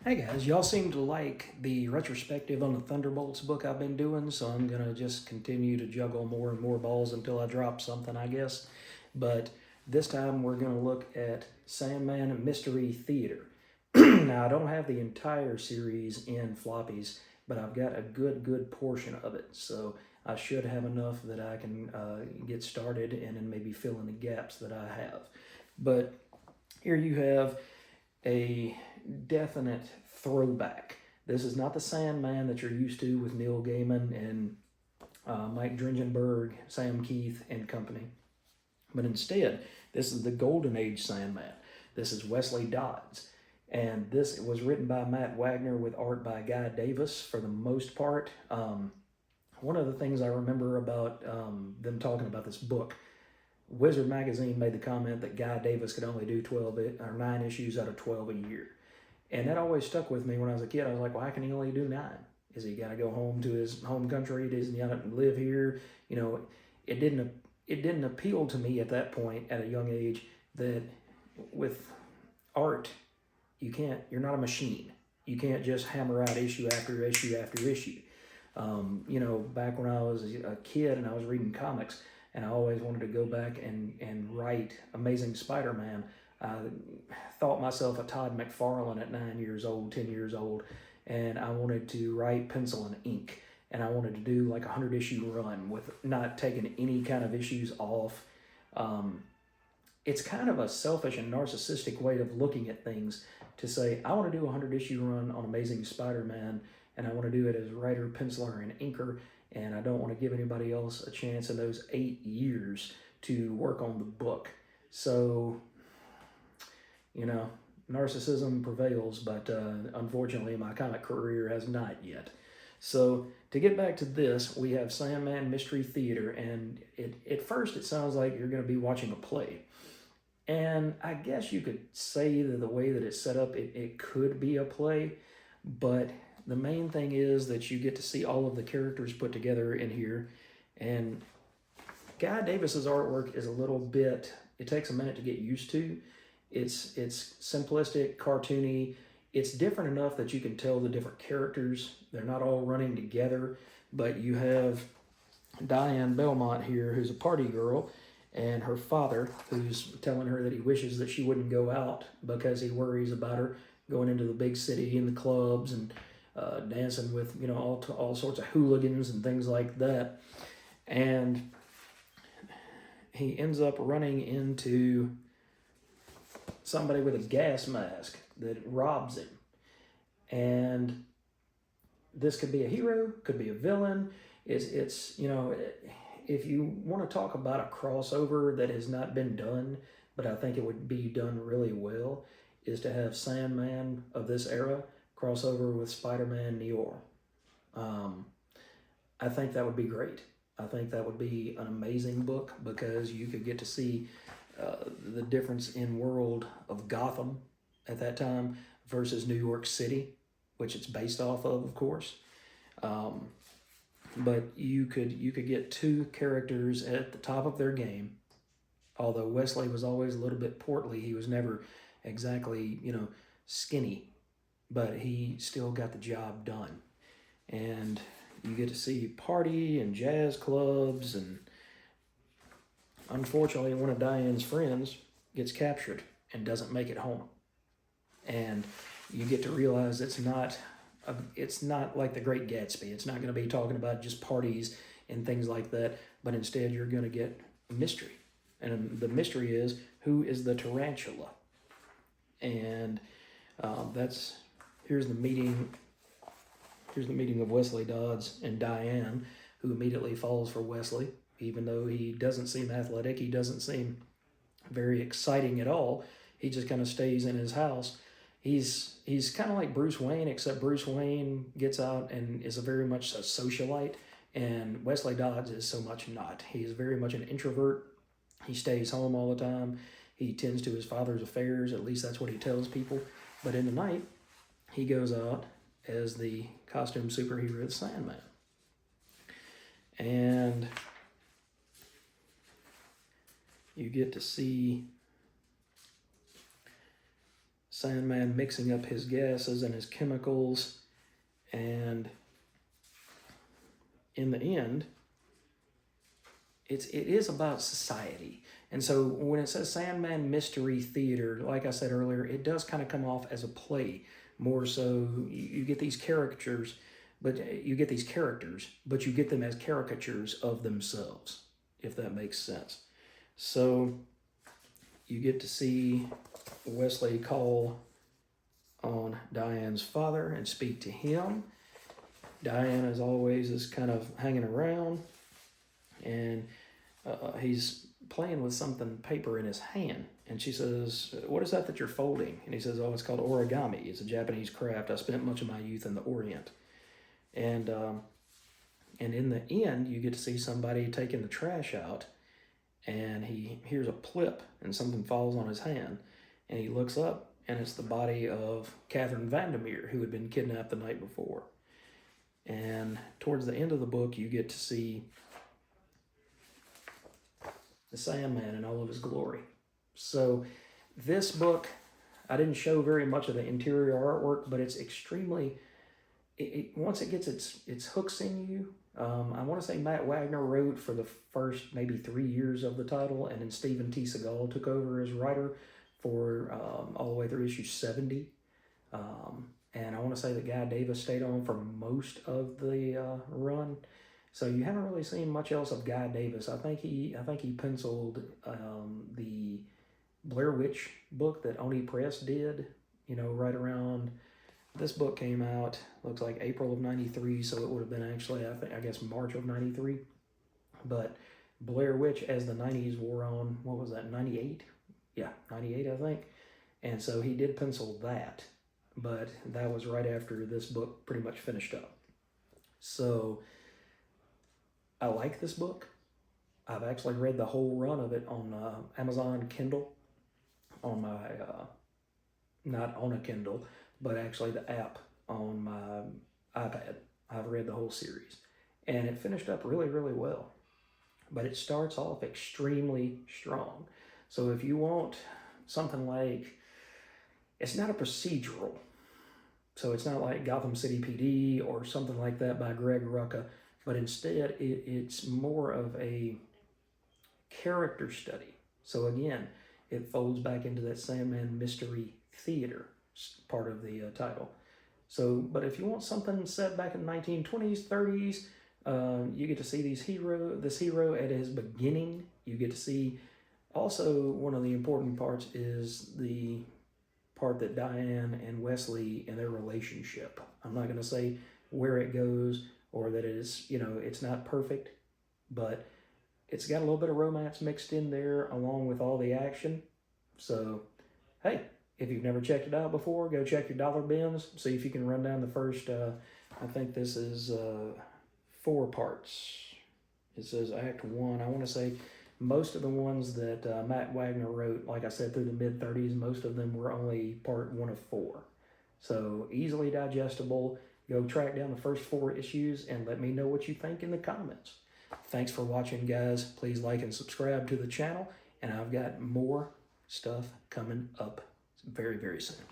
Hey guys, y'all seem to like the retrospective on the Thunderbolts book I've been doing, so I'm gonna just continue to juggle more and more balls until I drop something, I guess. But this time we're gonna look at Sandman Mystery Theater. Now, I don't have the entire series in floppies, but I've got a good portion of it, so I should have enough that I can get started and then maybe fill in the gaps that I have. But here you have a definite throwback. This is not the Sandman that you're used to with Neil Gaiman and Mike Dringenberg, Sam Keith, and company. But instead, this is the Golden Age Sandman. This is Wesley Dodds. And this was written by Matt Wagner with art by Guy Davis for the most part. One of the things I remember about them talking about this book, Wizard Magazine made the comment that Guy Davis could only do 12 or 9 issues out of 12 a year. And that always stuck with me when I was a kid. I was like, why can he only do 9? Is he got to go home to his home country? Does he got to live here? You know, it didn't appeal to me at that point at a young age that with art, you're not a machine. You can't just hammer out issue after issue after issue. Back when I was a kid and I was reading comics, and I always wanted to go back and write Amazing Spider-Man. I thought myself a Todd McFarlane at 9 years old, 10 years old, and I wanted to write pencil and ink. And I wanted to do like a 100-issue run with not taking any kind of issues off. It's kind of a selfish and narcissistic way of looking at things to say, I want to do a 100-issue run on Amazing Spider-Man, and I want to do it as writer, penciler, and inker, and I don't want to give anybody else a chance in those 8 years to work on the book. So, narcissism prevails, but unfortunately my comic career has not yet. So to get back to this, we have Sandman Mystery Theater, and at first it sounds like you're going to be watching a play. And I guess you could say that the way that it's set up, it could be a play, but the main thing is that you get to see all of the characters put together in here. And Guy Davis's artwork is a little bit, it takes a minute to get used to. It's simplistic, cartoony. It's different enough that you can tell the different characters. They're not all running together, but you have Diane Belmont here, who's a party girl, and her father, who's telling her that he wishes that she wouldn't go out because he worries about her going into the big city and the clubs and dancing with all sorts of hooligans and things like that. And he ends up running into somebody with a gas mask that robs him. And this could be a hero, could be a villain. It's if you want to talk about a crossover that has not been done, but I think it would be done really well, is to have Sandman of this era crossover with Spider-Man noir. I think that would be great. I think that would be an amazing book because you could get to see the difference in world of Gotham at that time versus New York City, which it's based off of course. But you could get 2 characters at the top of their game. Although Wesley was always a little bit portly, he was never exactly skinny, but he still got the job done. And you get to see party and jazz clubs, and unfortunately one of Diane's friends gets captured and doesn't make it home. And you get to realize it's not like The Great Gatsby. It's not going to be talking about just parties and things like that, but instead you're going to get a mystery. And the mystery is, who is the tarantula? And here's the meeting of Wesley Dodds and Diane, who immediately falls for Wesley, even though he doesn't seem athletic. He doesn't seem very exciting at all. He just kind of stays in his house. He's kind of like Bruce Wayne, except Bruce Wayne gets out and is very much a socialite, and Wesley Dodds is so much not. He is very much an introvert. He stays home all the time. He tends to his father's affairs, at least that's what he tells people. But in the night, he goes out as the costume superhero, the Sandman. And you get to see Sandman mixing up his gases and his chemicals, and in the end, it is about society. And so when it says Sandman Mystery Theater, like I said earlier, it does kind of come off as a play. More so, you get these characters, but you get them as caricatures of themselves, if that makes sense. So you get to see Wesley call on Diane's father and speak to him. Diane, as always, is kind of hanging around, and he's playing with something, paper in his hand. And she says, "What is that you're folding?" And he says, "Oh, it's called origami. It's a Japanese craft. I spent much of my youth in the Orient." And in the end, you get to see somebody taking the trash out, and he hears a plip, and something falls on his hand. And he looks up, and it's the body of Catherine Vandermeer, who had been kidnapped the night before. And towards the end of the book, you get to see the Sandman in all of his glory. So this book, I didn't show very much of the interior artwork, but it's extremely, once it gets its hooks in you, I want to say Matt Wagner wrote for the first maybe 3 years of the title, and then Stephen T. Seagal took over as writer for all the way through issue 70. And I want to say that Guy Davis stayed on for most of the run. So you haven't really seen much else of Guy Davis. I think he penciled the Blair Witch book that Oni Press did, right around this book came out, looks like April of 93, so it would have been actually, I guess, March of 93. But Blair Witch, as the 90s wore on, what was that, 98? Yeah, 98, I think. And so he did pencil that, but that was right after this book pretty much finished up. So I like this book. I've actually read the whole run of it on Amazon Kindle, on my, not on a Kindle, but actually the app on my iPad. I've read the whole series, and it finished up really, really well. But it starts off extremely strong. So if you want something like, it's not a procedural, so it's not like Gotham City PD or something like that by Greg Rucka, but instead it's more of a character study. So again, it folds back into that Sandman Mystery Theater part of the title. So, but if you want something set back in the 1920s, 30s, you get to see this hero at his beginning. You get to see, also one of the important parts is the part that Diane and Wesley and their relationship. I'm not going to say where it goes or that it is, it's not perfect, but it's got a little bit of romance mixed in there along with all the action. So, hey, if you've never checked it out before, go check your dollar bins. See if you can run down the first, I think this is 4 parts. It says Act 1. I want to say most of the ones that Matt Wagner wrote, like I said, through the mid-30s, most of them were only part 1 of 4. So easily digestible. Go track down the first 4 issues and let me know what you think in the comments. Thanks for watching, guys. Please like and subscribe to the channel, and I've got more stuff coming up very, very soon.